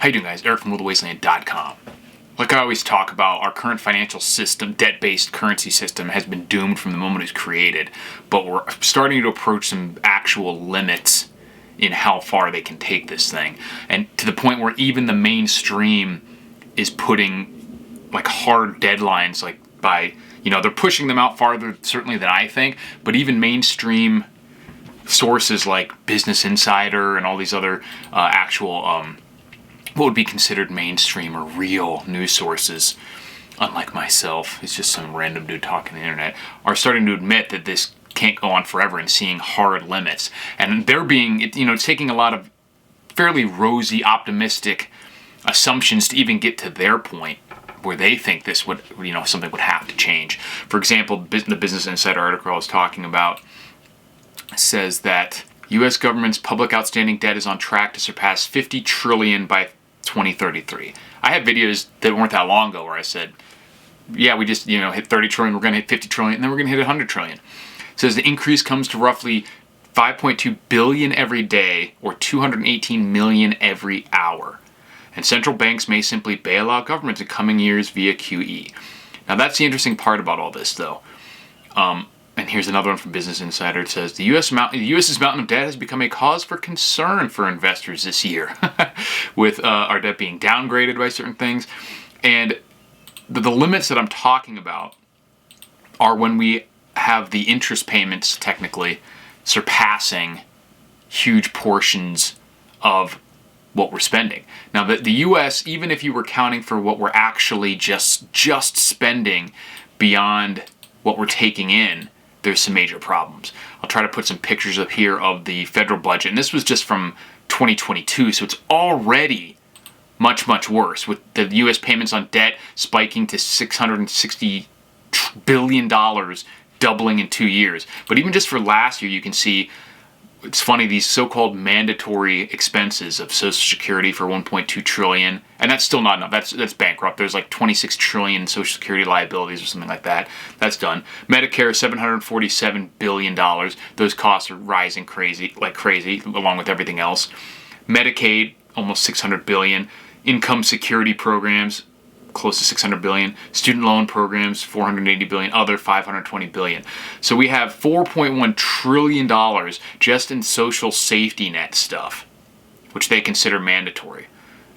How you doing, guys? Eric from RuleTheWasteland.com. Like I always talk about, our current financial system, debt-based currency system, has been doomed from the moment it was created, but we're starting to approach some actual limits in how far they can take this thing. And to the point where even the mainstream is putting like hard deadlines, like by, they're pushing them out farther certainly than I think, but even mainstream sources like Business Insider and all these other actual what would be considered mainstream or real news sources, unlike myself, it's just some random dude talking on the internet, are starting to admit that this can't go on forever and seeing hard limits. And they're being, it's taking a lot of fairly rosy, optimistic assumptions to even get to their point where they think this would, something would have to change. For example, the Business Insider article I was talking about says that U.S. government's public outstanding debt is on track to surpass $50 trillion by 2033. I had videos that weren't that long ago where I said, yeah, we just, hit 30 trillion, we're going to hit 50 trillion, and then we're going to hit 100 trillion. It says the increase comes to roughly 5.2 billion every day or 218 million every hour. And central banks may simply bail out governments in coming years via QE. Now that's the interesting part about all this, though. And here's another one from Business Insider. It says, the U.S.'s mountain of debt has become a cause for concern for investors this year, with our debt being downgraded by certain things. And the limits that I'm talking about are when we have the interest payments technically surpassing huge portions of what we're spending. Now, the U.S., even if you were counting for what we're actually just spending beyond what we're taking in, there's some major problems. I'll try to put some pictures up here of the federal budget, and this was just from 2022, so it's already much, much worse, with the U.S. payments on debt spiking to $660 billion, doubling in 2 years. But even just for last year, you can see, it's funny, these so-called mandatory expenses of Social Security for $1.2 trillion, and that's still not enough. That's bankrupt. There's like 26 trillion Social Security liabilities or something like that. That's done. Medicare, $747 billion. Those costs are rising crazy, along with everything else. Medicaid, almost $600 billion. Income security programs, close to $600 billion. Student loan programs, $480 billion. Other, $520 billion. So we have $4.1 trillion just in social safety net stuff, which they consider mandatory.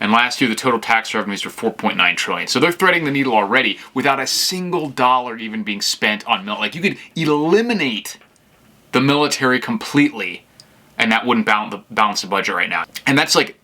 And last year, the total tax revenues were $4.9 trillion. So they're threading the needle already without a single dollar even being spent on military. Like, you could eliminate the military completely, and that wouldn't balance the budget right now. And that's like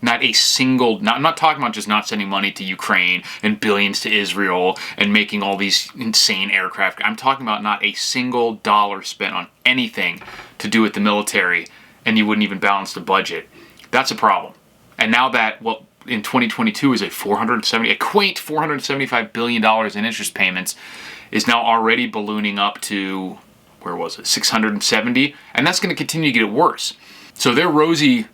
not a single, I'm not talking about just not sending money to Ukraine and billions to Israel and making all these insane aircraft. I'm talking about not a single dollar spent on anything to do with the military, and you wouldn't even balance the budget. That's a problem. And now that, in 2022 is a quaint $475 billion in interest payments, is now already ballooning up to, where was it, 670? And that's going to continue to get worse. So their rosy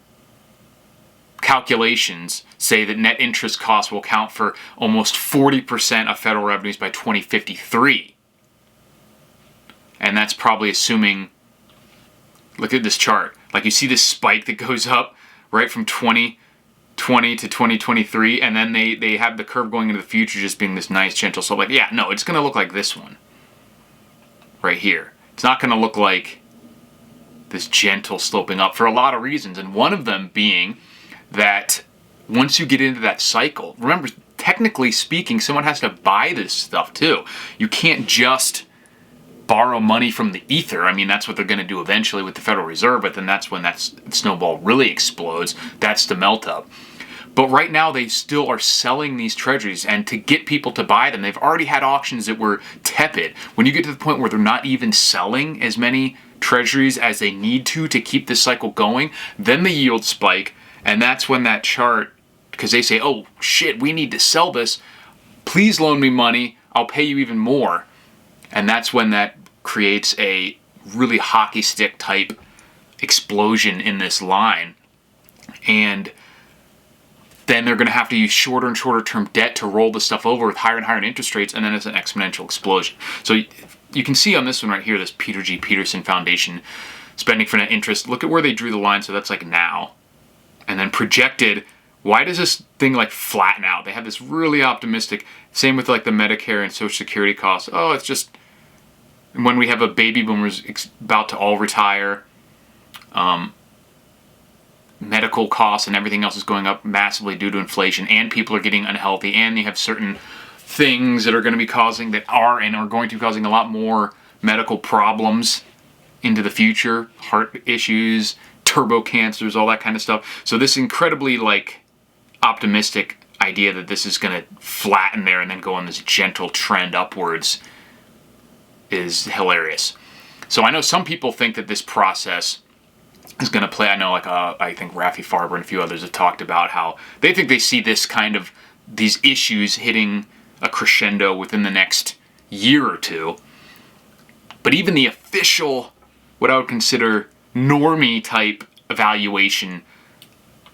calculations say that net interest costs will account for almost 40% of federal revenues by 2053. And that's probably assuming, look at this chart. Like, you see this spike that goes up right from 2020 to 2023, and then they have the curve going into the future just being this nice gentle slope. Like, yeah, no, it's going to look like this one right here. It's not going to look like this gentle sloping up for a lot of reasons, and one of them being that once you get into that cycle, remember, technically speaking, someone has to buy this stuff too. You can't just borrow money from the ether. I mean, that's what they're going to do eventually with the Federal Reserve, but then that's when that snowball really explodes. That's the melt up. But right now, they still are selling these treasuries, and to get people to buy them, they've already had auctions that were tepid. When you get to the point where they're not even selling as many treasuries as they need to keep this cycle going, then the yields spike. And that's when that chart, because they say, oh shit, we need to sell this, please loan me money, I'll pay you even more. And that's when that creates a really hockey stick type explosion in this line. And then they're going to have to use shorter and shorter term debt to roll the stuff over with higher and higher interest rates, and then it's an exponential explosion. So you can see on this one right here, this Peter G. Peterson Foundation spending for net interest, look at where they drew the line, so that's like now. And then projected Why does this thing like flatten out? They have this really optimistic, same with like the Medicare and Social Security costs. Oh, it's just when we have a baby boomers about to all retire, medical costs and everything else is going up massively due to inflation, and people are getting unhealthy, and you have certain things that are going to be causing that are and are going to be causing a lot more medical problems into the future, heart issues, turbo cancers, all that kind of stuff. So this incredibly like optimistic idea that this is going to flatten there and then go on this gentle trend upwards is hilarious. So I know some people think that this process is going to play. I know, like I think Rafi Farber and a few others have talked about how they think they see this kind of these issues hitting a crescendo within the next year or two. But even the official, what I would consider normie type evaluation,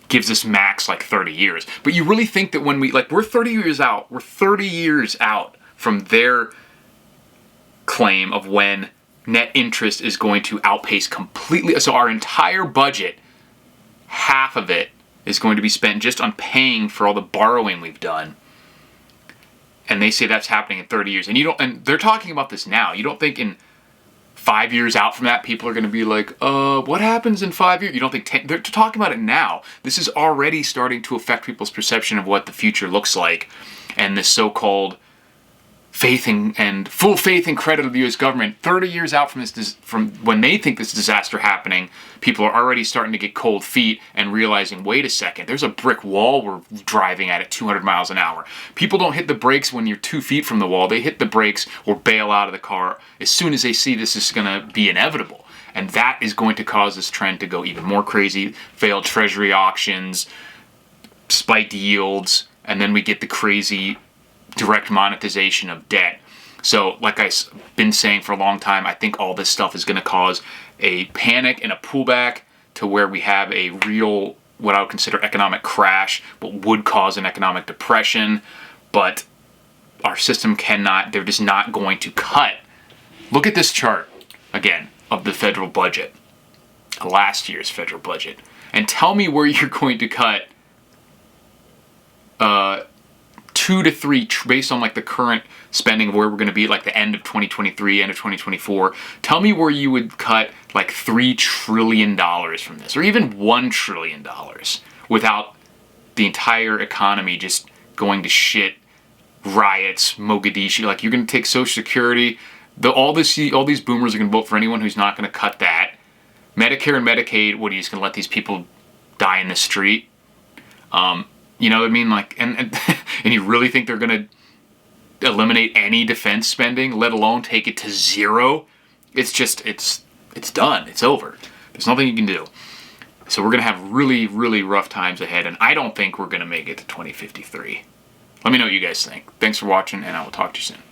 gives us max like 30 years. But you really think that when we're 30 years out, we're 30 years out from their claim of when net interest is going to outpace completely. So our entire budget, half of it is going to be spent just on paying for all the borrowing we've done. And they say that's happening in 30 years. And they're talking about this now. You don't think in 5 years out from that, people are going to be like, what happens in 5 years? You don't think they're talking about it now. This is already starting to affect people's perception of what the future looks like. And this so-called faith and full faith and credit of the U.S. government, 30 years out from when they think this disaster happening, people are already starting to get cold feet and realizing, wait a second, there's a brick wall we're driving at 200 miles an hour. People don't hit the brakes when you're 2 feet from the wall. They hit the brakes or bail out of the car as soon as they see this is going to be inevitable. And that is going to cause this trend to go even more crazy. Failed treasury auctions, spiked yields, and then we get the crazy direct monetization of debt. So like I've been saying for a long time, I think all this stuff is going to cause a panic and a pullback to where we have a real, what I would consider economic crash, what would cause an economic depression. But our system they're just not going to cut. Look at this chart again of the federal budget, last year's federal budget, and tell me where you're going to cut 2 to 3 based on like the current spending of where we're going to be at like the end of 2023, end of 2024. Tell me where you would cut like $3 trillion from this, or even $1 trillion, without the entire economy just going to shit, riots, Mogadishu. Like, you're going to take Social Security. All these boomers are going to vote for anyone who's not going to cut that. Medicare and Medicaid, what are you just going to let these people die in the street? You know what I mean? Like, and you really think they're going to eliminate any defense spending, let alone take it to zero? It's just, it's done. It's over. There's nothing you can do. So we're going to have really, really rough times ahead, and I don't think we're going to make it to 2053. Let me know what you guys think. Thanks for watching, and I will talk to you soon.